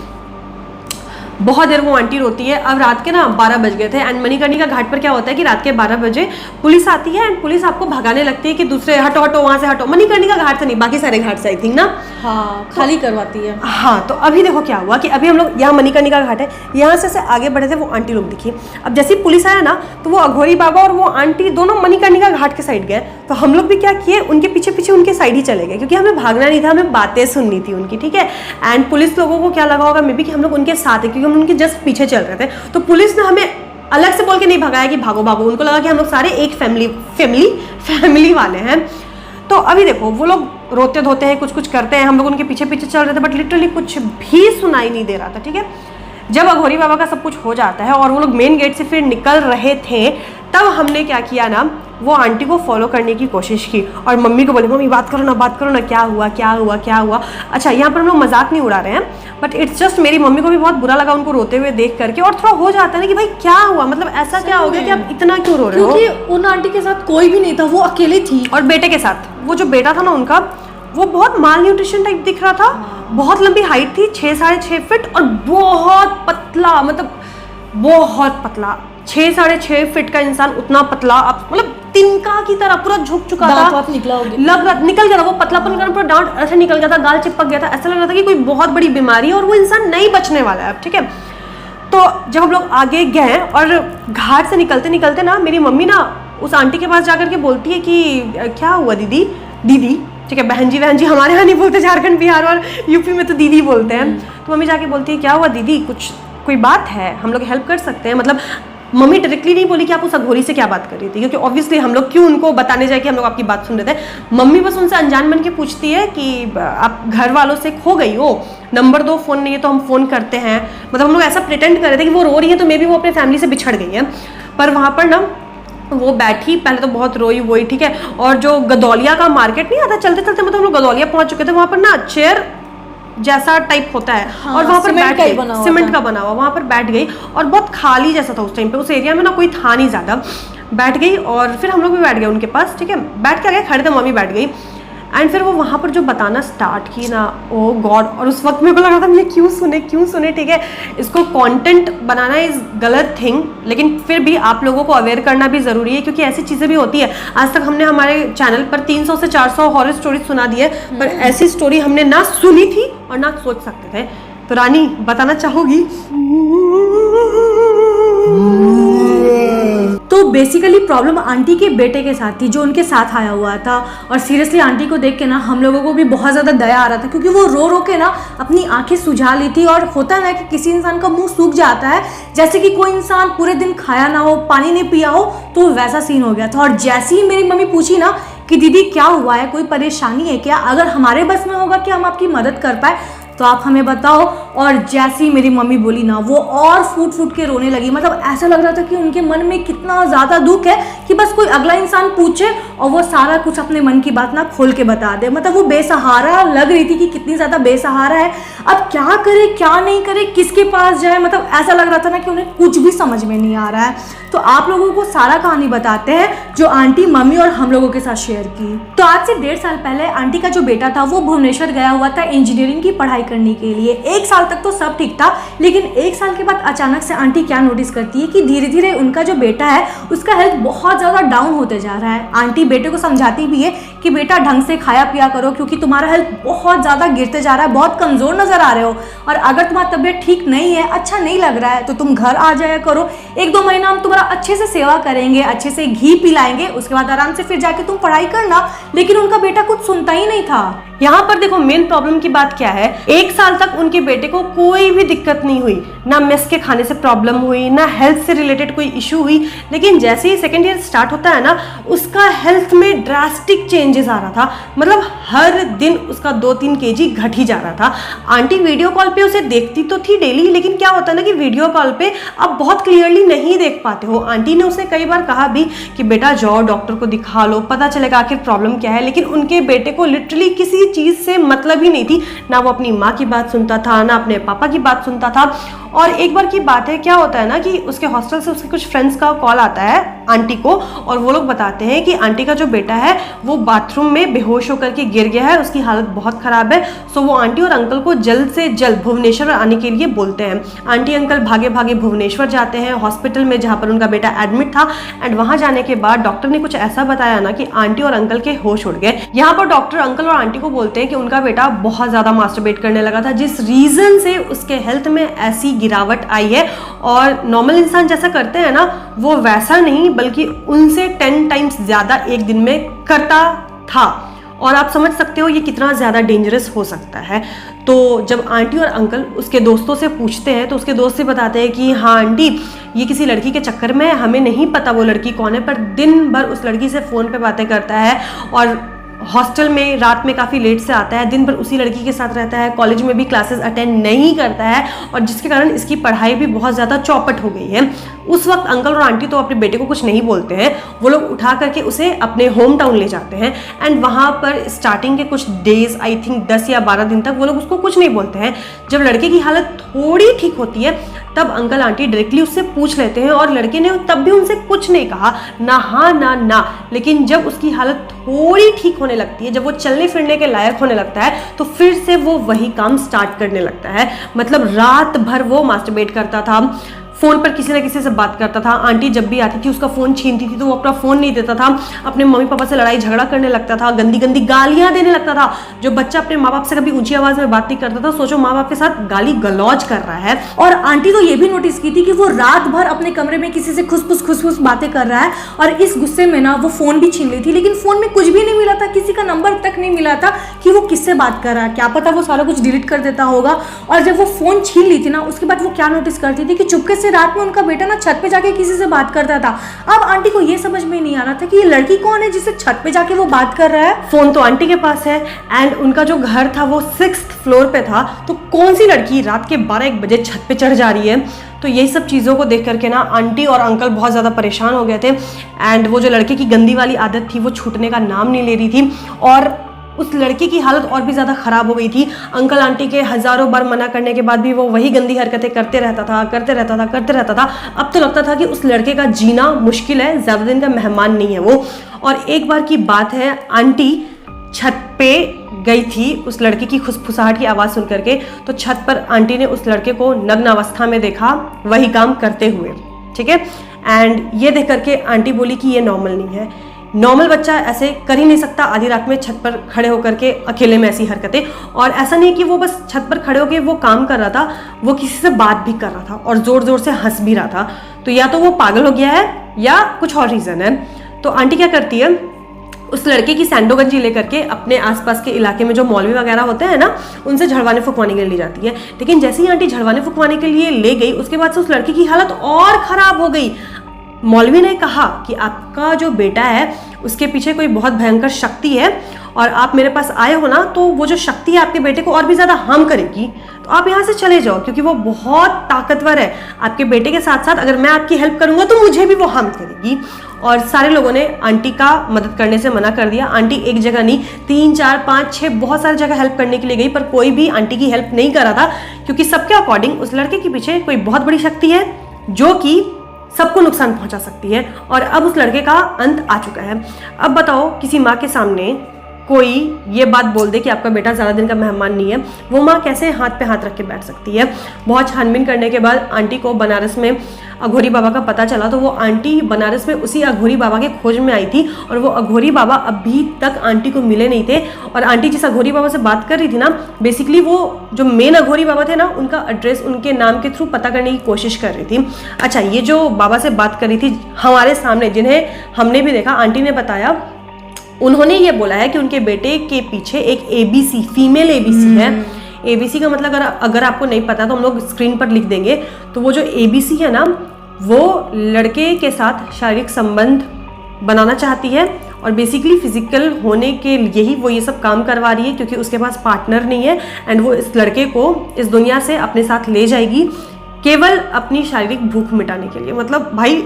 बहुत देर वो आंटी रोती है। अब रात के ना 12 बज गए थे एंड मणिकर्णिका घाट पर क्या होता है कि रात के 12 बजे पुलिस आती है एंड पुलिस आपको भगाने लगती है कि दूसरे हटो हटो वहां से हटो। मणिकर्णिका घाट से नहीं, बाकी सारे घाट से आई थिंक ना, हाँ, खाली करवाती है। हाँ, तो अभी देखो क्या हुआ कि अभी हम लोग यहाँ मणिकर्णिका घाट है, यहाँ से आगे बढ़े थे, वो आंटी लोग दिखी। अब जैसे ही पुलिस आया ना, तो वो अघोरी बाबा और वो आंटी दोनों मणिकर्णिका घाट के साइड गए। तो हम लोग भी क्या किए, उनके पीछे पीछे उनके साइड ही चले गए, क्योंकि हमें भागना नहीं था, हमें बातें सुननी थी उनकी, ठीक है। एंड पुलिस लोगों को क्या लगा होगा मे बी कि हम लोग उनके साथ है, क्योंकि हम उनके जस्ट पीछे चल रहे थे। तो पुलिस ने हमें अलग से बोल के नहीं भगाया कि भागो भागो, उनको लगा कि हम लोग सारे एक फैमिली वाले हैं। तो अभी देखो वो लोग रोते धोते हैं, कुछ कुछ करते हैं, हम लोग उनके पीछे पीछे चल रहे थे, बट लिटरली कुछ भी सुनाई नहीं दे रहा था, ठीक है। जब अघोरी बाबा का सब कुछ हो जाता है और वो लोग मेन गेट से फिर निकल रहे थे, तब हमने क्या किया ना, वो आंटी को फॉलो करने की कोशिश की और मम्मी को बोले मम्मी बात करो ना, क्या हुआ क्या हुआ क्या हुआ। अच्छा, यहाँ पर हम लोग मजाक नहीं उड़ा रहे हैं, बट इट्स जस्ट मेरी मम्मी को भी बहुत बुरा लगा उनको रोते हुए देख करके, और थोड़ा हो जाता है ना कि भाई क्या हुआ, मतलब ऐसा क्या हो गया कि आप इतना क्यों रो रहे हो। क्योंकि उन आंटी के साथ कोई भी नहीं था, वो अकेली थी और बेटे के साथ, वो जो बेटा था ना उनका, वो बहुत माल न्यूट्रिशन टाइप दिख रहा था, बहुत लंबी हाइट थी, 6-6.5 फीट और बहुत पतला, मतलब बहुत पतला। 6-6.5 फीट का इंसान उतना पतला, अब मतलब तिनका की तरह पूरा झुक चुका था, निकल गया था वो पतलापन का, पूरा डांट ऐसे निकल गया था, गाल चिपक गया था, ऐसा लग रहा था कि कोई बहुत बड़ी बीमारी है और वो इंसान नहीं बचने वाला है अब, ठीक है। तो जब हम लोग आगे गए और घाट से निकलते निकलते ना, मेरी मम्मी ना उस आंटी के पास जाकर के बोलती है कि क्या हुआ दीदी, ठीक है, बहन जी हमारे यहाँ नहीं बोलते, झारखंड बिहार और यूपी में तो दीदी बोलते हैं। तो मम्मी जाके बोलती है क्या हुआ दीदी, कोई बात है, हम लोग हेल्प कर सकते हैं। मतलब मम्मी डायरेक्टली नहीं बोली कि आप उस अघोरी से क्या बात कर रही थी, क्योंकि ऑब्वियसली हम लोग क्यों उनको बताने जाए कि हम लोग आपकी बात सुन रहे थे। मम्मी बस उनसे अनजान बन के पूछती है कि आप घर वालों से खो गई हो, नंबर दो, फ़ोन नहीं है तो हम फ़ोन करते हैं। मतलब हम लोग ऐसा प्रिटेंड कर रहे थे कि वो रो रही है तो मे बी वो अपने फैमिली से बिछड़ गई है। पर वहाँ पर ना वो बैठी, पहले तो बहुत रोई वोई, ठीक है। और जो गदौलिया का मार्केट नहीं आता, चलते चलते मतलब हम लोग गदौलिया पहुँच चुके थे, वहाँ पर ना चेयर जैसा टाइप होता है, हाँ, और वहाँ पर बैठ गई, सीमेंट का बना हुआ, वहाँ पर बैठ गई और बहुत खाली जैसा था उस टाइम पे, उस एरिया में ना कोई था नहीं ज़्यादा। बैठ गई और फिर हम लोग भी बैठ गए उनके पास, ठीक है, बैठ के आ गए, खड़े थे, मम्मी बैठ गई एंड फिर वो वहाँ पर जो बताना स्टार्ट की ना, ओ गॉड, और उस वक्त मेरे को लगा था ये क्यों सुने, ठीक है, इसको कंटेंट बनाना इज़ गलत थिंग, लेकिन फिर भी आप लोगों को अवेयर करना भी ज़रूरी है क्योंकि ऐसी चीज़ें भी होती है। आज तक हमने हमारे चैनल पर 300 से 400 हॉरर स्टोरी सुना दी है, पर ऐसी स्टोरी हमने ना सुनी थी और ना सोच सकते थे। तो रानी बताना चाहोगी? तो बेसिकली प्रॉब्लम आंटी के बेटे के साथ थी जो उनके साथ आया हुआ था, और सीरियसली आंटी को देख के ना हम लोगों को भी बहुत ज़्यादा दया आ रहा था क्योंकि वो रो रो के ना अपनी आंखें सुझा ली थी। और होता है ना कि किसी इंसान का मुंह सूख जाता है, जैसे कि कोई इंसान पूरे दिन खाया ना हो, पानी नहीं पिया हो, तो वैसा सीन हो गया था। और जैसे ही मेरी मम्मी पूछी ना कि दीदी क्या हुआ है, कोई परेशानी है क्या, अगर हमारे बस में होगा कि हम आपकी मदद कर पाए तो आप हमें बताओ। और जैसी मेरी मम्मी बोली ना, वो और फूट के रोने लगी। मतलब ऐसा लग रहा था कि उनके मन में कितना ज़्यादा दुख है कि बस कोई अगला इंसान पूछे और वो सारा कुछ अपने मन की बात ना खोल के बता दे। मतलब वो बेसहारा लग रही थी कि कितनी ज़्यादा बेसहारा है, अब क्या करे क्या नहीं करे, किसके पास जाए। मतलब ऐसा लग रहा था ना कि उन्हें कुछ भी समझ में नहीं आ रहा है। तो आप लोगों को सारा कहानी बताते हैं जो आंटी, मम्मी और हम लोगों के साथ शेयर की। तो आज से 1.5 साल पहले आंटी का जो बेटा था वो भुवनेश्वर गया हुआ था इंजीनियरिंग की पढ़ाई करने के लिए। 1 साल तक तो सब ठीक था, लेकिन 1 साल के बाद अचानक से आंटी क्या नोटिस करती है कि धीरे धीरे उनका जो बेटा है उसका हेल्थ बहुत ज़्यादा डाउन होते जा रहा है। आंटी बेटे को समझाती भी है कि बेटा ढंग से खाया पिया करो क्योंकि तुम्हारा हेल्थ बहुत ज़्यादा गिरते जा रहा है, बहुत कमज़ोर नज़र आ रहे हो, और अगर तुम्हारी तबीयत ठीक नहीं है, अच्छा नहीं लग रहा है, तो तुम घर आ जाया करो। 1-2 महीना हम तुम्हारा अच्छे से सेवा करेंगे, अच्छे से घी पिलाएंगे, उसके बाद आराम से फिर जाके तुम पढ़ाई करना। लेकिन उनका बेटा कुछ सुनता ही नहीं था। यहाँ पर देखो मेन प्रॉब्लम की बात क्या है, 1 साल तक उनके बेटे को कोई भी दिक्कत नहीं हुई, ना मेस के खाने से प्रॉब्लम हुई, ना हेल्थ से रिलेटेड कोई इशू हुई। लेकिन जैसे ही सेकेंड ईयर स्टार्ट होता है ना, उसका हेल्थ में ड्रास्टिक चेंजेस आ रहा था। मतलब हर दिन उसका 2-3 kg घट ही जा रहा था। आंटी वीडियो कॉल पे उसे देखती तो थी डेली, लेकिन क्या होता है ना कि वीडियो कॉल पे आप बहुत क्लियरली नहीं देख पाते हो। आंटी ने उसे कई बार कहा भी कि बेटा जाओ डॉक्टर को दिखा लो, पता चलेगा आखिर प्रॉब्लम क्या है। लेकिन उनके बेटे को लिटरली किसी चीज़ से मतलब ही नहीं थी, ना वो अपनी माँ की बात सुनता था, ना अपने पापा की बात सुनता था। और एक बार की बात है, क्या होता है ना कि उसके हॉस्टल से उसके कुछ फ्रेंड्स का कॉल आता है आंटी को, और वो लोग बताते हैं कि आंटी का जो बेटा है वो बाथरूम में बेहोश होकर के गिर गया है, उसकी हालत बहुत ख़राब है। सो वो आंटी और अंकल को जल्द से जल्द भुवनेश्वर आने के लिए बोलते हैं। आंटी अंकल भागे भागे भुवनेश्वर जाते हैं हॉस्पिटल में जहाँ पर उनका बेटा एडमिट था। एंड वहाँ जाने के बाद डॉक्टर ने कुछ ऐसा बताया ना कि आंटी और अंकल के होश उड़ गए। यहाँ पर डॉक्टर अंकल और आंटी को बोलते हैं कि उनका बेटा बहुत ज़्यादा मास्टरबेट करने लगा था, जिस रीज़न से उसके हेल्थ में ऐसी गिरावट आई है। और नॉर्मल इंसान जैसा करते हैं ना, वो वैसा नहीं बल्कि उनसे 10 टाइम्स ज़्यादा एक दिन में करता था। और आप समझ सकते हो ये कितना ज़्यादा डेंजरस हो सकता है। तो जब आंटी और अंकल उसके दोस्तों से पूछते हैं तो उसके दोस्त से बताते हैं कि हाँ आंटी, ये किसी लड़की के चक्कर में है, हमें नहीं पता वो लड़की कौन है, पर दिन भर उस लड़की से फ़ोन पे बातें करता है और हॉस्टल में रात में काफ़ी लेट से आता है, दिन भर उसी लड़की के साथ रहता है, कॉलेज में भी क्लासेस अटेंड नहीं करता है, और जिसके कारण इसकी पढ़ाई भी बहुत ज़्यादा चौपट हो गई है। उस वक्त अंकल और आंटी तो अपने बेटे को कुछ नहीं बोलते हैं, वो लोग उठा करके उसे अपने होम टाउन ले जाते हैं। एंड वहाँ पर स्टार्टिंग के कुछ डेज, आई थिंक 10 या 12 दिन तक वो लोग उसको कुछ नहीं बोलते हैं। जब लड़के की हालत थोड़ी ठीक होती है तब अंकल आंटी डायरेक्टली उससे पूछ लेते हैं, और लड़के ने तब भी उनसे कुछ नहीं कहा, ना हाँ ना। लेकिन जब उसकी हालत थोड़ी ठीक होने लगती है, जब वो चलने फिरने के लायक होने लगता है, तो फिर से वो वही काम स्टार्ट करने लगता है। मतलब रात भर वो मास्टरबेट करता था, फ़ोन पर किसी ना किसी से बात करता था। आंटी जब भी आती थी उसका फ़ोन छीनती थी तो वो अपना फ़ोन नहीं देता था, अपने मम्मी पापा से लड़ाई झगड़ा करने लगता था, गंदी गंदी गालियाँ देने लगता था। जो बच्चा अपने माँ बाप से कभी ऊंची आवाज़ में बात नहीं करता था, सोचो माँ बाप के साथ गाली गलौज कर रहा है। और आंटी तो ये भी नोटिस की थी कि वो रात भर अपने कमरे में किसी से खुसफुस बातें कर रहा है, और इस गुस्से में ना वो फ़ोन भी छीन ली थी। लेकिन फ़ोन में कुछ भी नहीं मिला था, किसी का नंबर तक नहीं मिला था कि वो किससे बात कर रहा है। क्या पता वो सारा कुछ डिलीट कर देता होगा। और जब वो फ़ोन छीन ली थी ना, उसके बाद वो क्या नोटिस करती थी कि चुपके से रात में उनका बेटा छत पे जाके किसी से बात करता था। अब आंटी को ये समझ में नहीं आ रहा था कि ये लड़की कौन है जिससे छत पे जाके वो बात कर रहा है। फोन तो आंटी के पास है एंड उनका जो घर था वो 6th फ्लोर पे था, तो कौन सी लड़की रात के 12-1 बजे छत पे चढ़ जा रही है। तो यही सब चीज़ों को देख करके ना आंटी और अंकल बहुत ज़्यादा परेशान हो गए थे। एंड वो जो लड़के की गंदी वाली आदत थी वो छूटने का नाम नहीं ले रही थी। और उस लड़के की हालत और भी ज़्यादा ख़राब हो गई थी। अंकल आंटी के हज़ारों बार मना करने के बाद भी वो वही गंदी हरकतें करते रहता था। अब तो लगता था कि उस लड़के का जीना मुश्किल है, ज़्यादा दिन का मेहमान नहीं है वो। और एक बार की बात है, आंटी छत पे गई थी उस लड़के की फुसफुसाहट की आवाज़ सुन करके, तो छत पर आंटी ने उस लड़के को नग्न अवस्था में देखा वही काम करते हुए, ठीक है। एंड ये देख करके आंटी बोली कि ये नॉर्मल नहीं है, नॉर्मल बच्चा ऐसे कर ही नहीं सकता आधी रात में छत पर खड़े होकर के अकेले में ऐसी हरकतें। और ऐसा नहीं कि वो बस छत पर खड़े होकर वो काम कर रहा था, वो किसी से बात भी कर रहा था और ज़ोर ज़ोर से हंस भी रहा था। तो या तो वो पागल हो गया है या कुछ और रीज़न है। तो आंटी क्या करती है, उस लड़के की सैंडोगंजी लेकर के अपने आसपास के इलाके में जो मौलवी वगैरह होते हैं ना, उनसे झड़वाने फुकवाने के लिए ले जाती है। लेकिन जैसे ही आंटी झड़वाने फुकवाने के लिए ले गई, उसके बाद से उस लड़के की हालत और ख़राब हो गई। मौलवी ने कहा कि आपका जो बेटा है उसके पीछे कोई बहुत भयंकर शक्ति है और आप मेरे पास आए हो ना, तो वो जो शक्ति है आपके बेटे को और भी ज़्यादा हार्म करेगी, तो आप यहाँ से चले जाओ क्योंकि वो बहुत ताकतवर है। आपके बेटे के साथ साथ अगर मैं आपकी हेल्प करूँगा तो मुझे भी वो हार्म करेगी। और सारे लोगों ने आंटी का मदद करने से मना कर दिया। आंटी एक जगह नहीं, 3, 4, 5, 6 बहुत सारी जगह हेल्प करने के लिए गई, पर कोई भी आंटी की हेल्प नहीं कर रहा था क्योंकि सबके अकॉर्डिंग उस लड़के के पीछे कोई बहुत बड़ी शक्ति है जो कि सबको नुकसान पहुंचा सकती है। और अब उस लड़के का अंत आ चुका है। अब बताओ, किसी माँ के सामने कोई ये बात बोल दे कि आपका बेटा ज़्यादा दिन का मेहमान नहीं है, वो माँ कैसे हाथ पे हाथ रख के बैठ सकती है। बहुत छानबीन करने के बाद आंटी को बनारस में अघोरी बाबा का पता चला, तो वो आंटी बनारस में उसी अघोरी बाबा के खोज में आई थी और वो अघोरी बाबा अभी तक आंटी को मिले नहीं थे। और आंटी जिस अघोरी बाबा से बात कर रही थी ना, बेसिकली वो जो मेन अघोरी बाबा थे ना, उनका एड्रेस उनके नाम के थ्रू पता करने की कोशिश कर रही थी। अच्छा, ये जो बाबा से बात कर रही थी हमारे सामने, जिन्हें हमने भी देखा, आंटी ने बताया, उन्होंने ये बोला है कि उनके बेटे के पीछे एक ABC, फीमेल ABC है। ABC का मतलब अगर आपको नहीं पता तो हम लोग स्क्रीन पर लिख देंगे। तो वो जो ABC है ना, वो लड़के के साथ शारीरिक संबंध बनाना चाहती है और बेसिकली फिजिकल होने के लिए ही वो ये सब काम करवा रही है क्योंकि उसके पास पार्टनर नहीं है। एंड वो इस लड़के को इस दुनिया से अपने साथ ले जाएगी केवल अपनी शारीरिक भूख मिटाने के लिए। मतलब भाई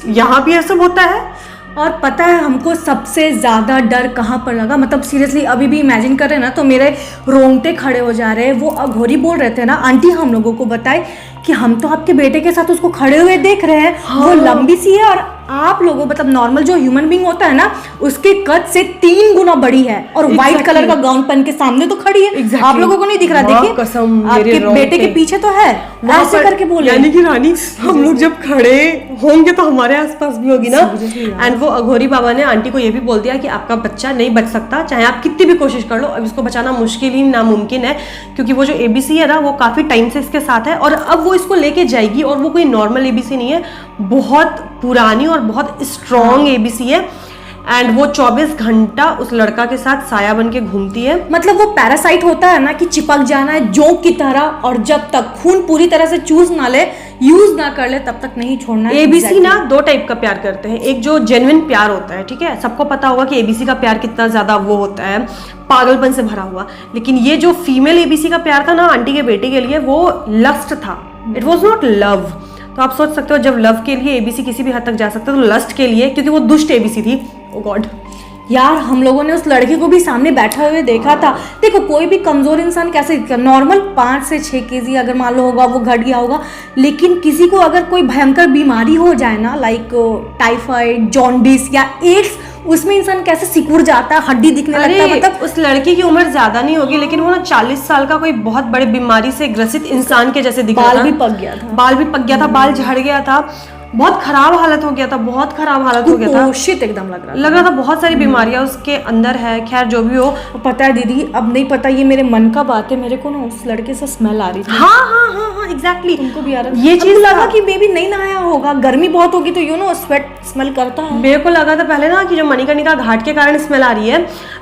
यहाँ भी ऐसा होता है। और पता है हमको सबसे ज़्यादा डर कहाँ पर लगा, मतलब सीरियसली अभी भी इमेजिन कर रहे हैं ना तो मेरे रोंगटे खड़े हो जा रहे हैं। वो अघोरी बोल रहे थे ना, आंटी हम लोगों को बताए कि हम तो आपके बेटे के साथ उसको खड़े हुए देख रहे हैं। हाँ। वो लंबी सी है और आप लोगों, मतलब नॉर्मल जो ह्यूमन बीइंग होता है ना, उसके कद से 3 गुना बड़ी है और व्हाइट कलर का गाउन पहन के सामने तो खड़ी है। आप लोगों को नहीं दिख रहा? देखिए आपके बेटे के पीछे तो है, ऐसे करके बोले। यानी कि रानी, हम लोग जब खड़े होंगे तो हमारे आसपास भी होगी ना। एंड वो अघोरी बाबा ने आंटी को ये भी बोल दिया कि आपका बच्चा नहीं बच सकता, चाहे आप कितनी भी कोशिश कर लो, अब इसको बचाना मुश्किल ही नामुमकिन है क्योंकि वो जो ABC है ना, वो काफी टाइम से इसके साथ है और अब वो इसको लेके जाएगी। और वो कोई नॉर्मल ABC नहीं है, बहुत पुरानी और बहुत स्ट्रॉन्ग ABC है। एंड वो 24 घंटा उस लड़का के साथ साया बन के घूमती है। मतलब वो पैरासाइट होता है ना कि चिपक जाना है जोंक की तरह, और जब तक खून पूरी तरह से चूस ना ले, यूज ना कर ले, तब तक नहीं छोड़ना है। ABC ना 2 टाइप का प्यार करते हैं। एक जो जेन्युइन प्यार होता है, ठीक है, सबको पता होगा कि ABC का प्यार कितना ज्यादा वो होता है, पागलपन से भरा हुआ। लेकिन ये जो फीमेल ABC का प्यार था ना आंटी के बेटे के लिए, वो लस्ट था, इट वॉज नॉट लव। तो आप सोच सकते हो जब लव के लिए ABC किसी भी हद तक जा सकता है, तो लस्ट के लिए, क्योंकि वो दुष्ट ABC थी। ओ गॉड यार, हम लोगों ने उस लड़के को भी सामने बैठा हुए देखा था। देखो, कोई भी कमजोर इंसान कैसे दिखता है, नॉर्मल 5 से 6 kg अगर मान लो होगा, वो घट गया होगा। लेकिन किसी को अगर कोई भयंकर बीमारी हो जाए ना, लाइक टाइफाइड, जॉन्डिस या एड्स, उसमें इंसान कैसे सिकुड़ जाता है, हड्डी दिखने लगता है। मतलब उस लड़की की उम्र ज्यादा नहीं होगी, लेकिन वो ना 40 साल का कोई बहुत बड़े बीमारी से ग्रसित इंसान के जैसे दिख रहा था। बाल भी पक गया था, बाल झड़ गया था, बहुत खराब हालत हो गया था, बहुत खराब हालत हो गया था। शिट, एकदम लग रहा था बहुत सारी बीमारियां उसके अंदर है। खैर जो भी हो, पता है दीदी, अब नहीं पता, ये मेरे मन का बात है, मेरे को ना उस लड़के से स्मेल आ रही थी। हाँ, एग्जैक्टली। तुमको भी आ रहा? ये चीज लगा कि बेबी नहीं नहाया होगा, गर्मी बहुत होगी तो स्वेट स्मेल करता है। मेरे को लगा था पहले ना कि जो मणिकर्णिका घाट के कारण स्मेल आ रही है,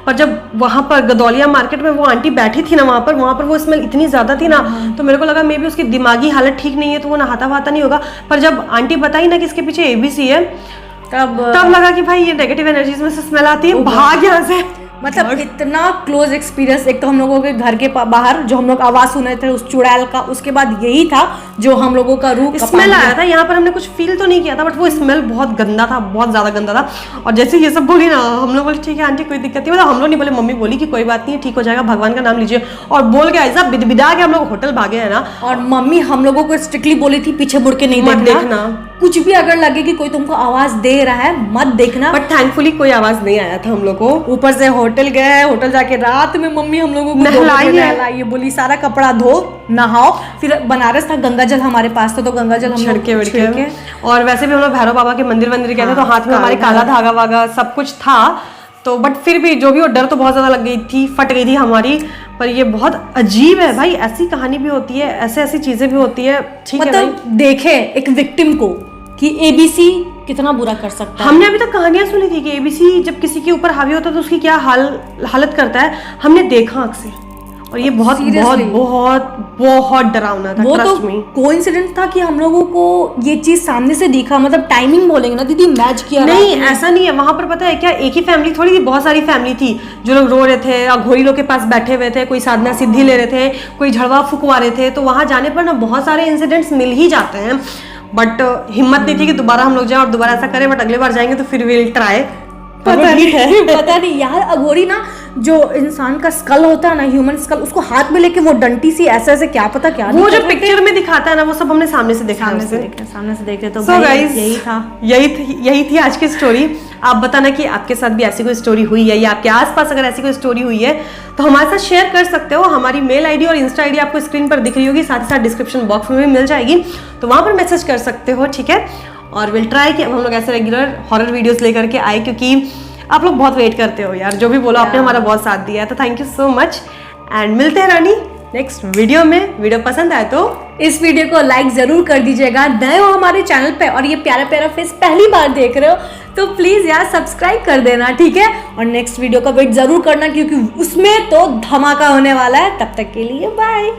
पर जब वहां पर गदौलिया मार्केट में वो आंटी बैठी थी ना, वहां पर वो स्मेल इतनी ज्यादा थी ना, तो मेरे को लगा मे बी उसकी दिमागी हालत ठीक नहीं है, तो वो नहाता वहाता नहीं होगा। पर जब आंटी बताई ना कि इसके पीछे ABC है, तब लगा कि भाई ये नेगेटिव एनर्जीज में से स्मेल आती है, भाग यहाँ से। मतलब इतना क्लोज एक्सपीरियंस। एक तो हम लोगों के घर के बाहर जो हम लोग आवाज सुने थे उस चुड़ैल का, उसके बाद यही था जो हम लोगों का रूह स्मेल आया था यहाँ पर। हमने कुछ फील तो नहीं किया था, बट वो स्मेल बहुत गंदा था, बहुत ज्यादा गंदा था। और जैसे ये सब बोली ना, हम लोग बोले ठीक है आंटी कोई दिक्कत नहीं, मतलब हम लोग नहीं बोले, मम्मी बोली कि कोई बात नहीं ठीक हो जाएगा, भगवान का नाम लीजिए। और बोल के ऐसा बिदा के हम लोग होटल भागे है ना। और मम्मी हम लोगों को स्ट्रिक्टली बोली थी पीछे मुड़ के नहीं मत देखना, कुछ भी अगर लगे कि कोई तुमको आवाज दे रहा है मत देखना। बट थैंकफुली कोई आवाज नहीं आया था हम लोग को। ऊपर से होटल गए, होटल जाके रात में मम्मी हम लोगों को नहलाई, बोली सारा कपड़ा धो नहाओ। फिर बनारस था, गंगा जल हमारे पास था, तो गंगा जल हम लोग छिड़के। और वैसे भी हम लोग भैरव बाबा के मंदिर गए थे, तो हाथ में हमारे काला धागा वागा सब कुछ था। तो बट फिर भी जो भी, वो डर तो बहुत ज्यादा लग गई थी, फट गई थी हमारी। पर ये बहुत अजीब है भाई, ऐसी कहानी भी होती है, ऐसी चीजें भी होती है। ठीक है, मतलब देखे एक विक्टिम को कि एबीसी कितना बुरा कर सकता है। हमने अभी तक कहानियां सुनी थी कि एबीसी जब किसी के ऊपर हावी होता है तो उसकी क्या हालत करता है, हमने देखा आंख से। और ये बहुत बहुत बहुत बहुत डरावना था। वो तो कोइंसिडेंस था कि हम लोगों को ये चीज सामने से दिखा। मतलब टाइमिंग बोलेंगे ना दीदी, मैच किया नहीं, ऐसा नहीं है। वहां पर पता है क्या, एक ही फैमिली थोड़ी थी, बहुत सारी फैमिली थी जो लोग रो रहे थे और घोड़ी लोग के पास बैठे हुए थे, कोई साधना सिद्धि ले रहे थे, कोई झड़वा फुकवा रहे थे। तो वहां जाने पर ना बहुत सारे इंसिडेंट्स मिल ही जाते हैं। बट हिम्मत नहीं थी कि दोबारा हम लोग जाएं और दोबारा ऐसा करें। बट अगले बार जाएंगे तो फिर विल ट्राई। पता नहीं यार, अघोरी ना जो इंसान का स्कल होता है ना, ह्यूमन स्कल, उसको हाथ में लेके वो डंटी सी ऐसे क्या पता क्या वो जो पिक्चर में दिखाता है ना, वो सब हमने सामने से देखा। सामने से देखते तो So guys, यही था, यही थी आज की स्टोरी। आप बताना कि आपके साथ भी ऐसी कोई स्टोरी हुई है, या आपके आसपास अगर ऐसी कोई स्टोरी हुई है तो हमारे साथ शेयर कर सकते हो। हमारी मेल आईडी और इंस्टा आईडी आपको स्क्रीन पर दिख रही होगी, साथ ही साथ डिस्क्रिप्शन बॉक्स में भी मिल जाएगी, तो वहां पर मैसेज कर सकते हो। ठीक है, और विल ट्राई कि अब हम लोग ऐसे रेगुलर हॉरर वीडियोस लेकर के आए, क्योंकि आप लोग बहुत वेट करते हो यार। जो भी बोला आपने हमारा बहुत साथ दिया है, तो thank you so much. And मिलते हैं रानी नेक्स्ट वीडियो में। वीडियो पसंद आए तो इस वीडियो को लाइक जरूर कर दीजिएगा। नए हो हमारे चैनल पे और ये प्यारा प्यारा फेस पहली बार देख रहे हो तो प्लीज यार सब्सक्राइब कर देना, ठीक है। और नेक्स्ट वीडियो का वेट जरूर करना, क्योंकि उसमें तो धमाका होने वाला है। तब तक के लिए बाय।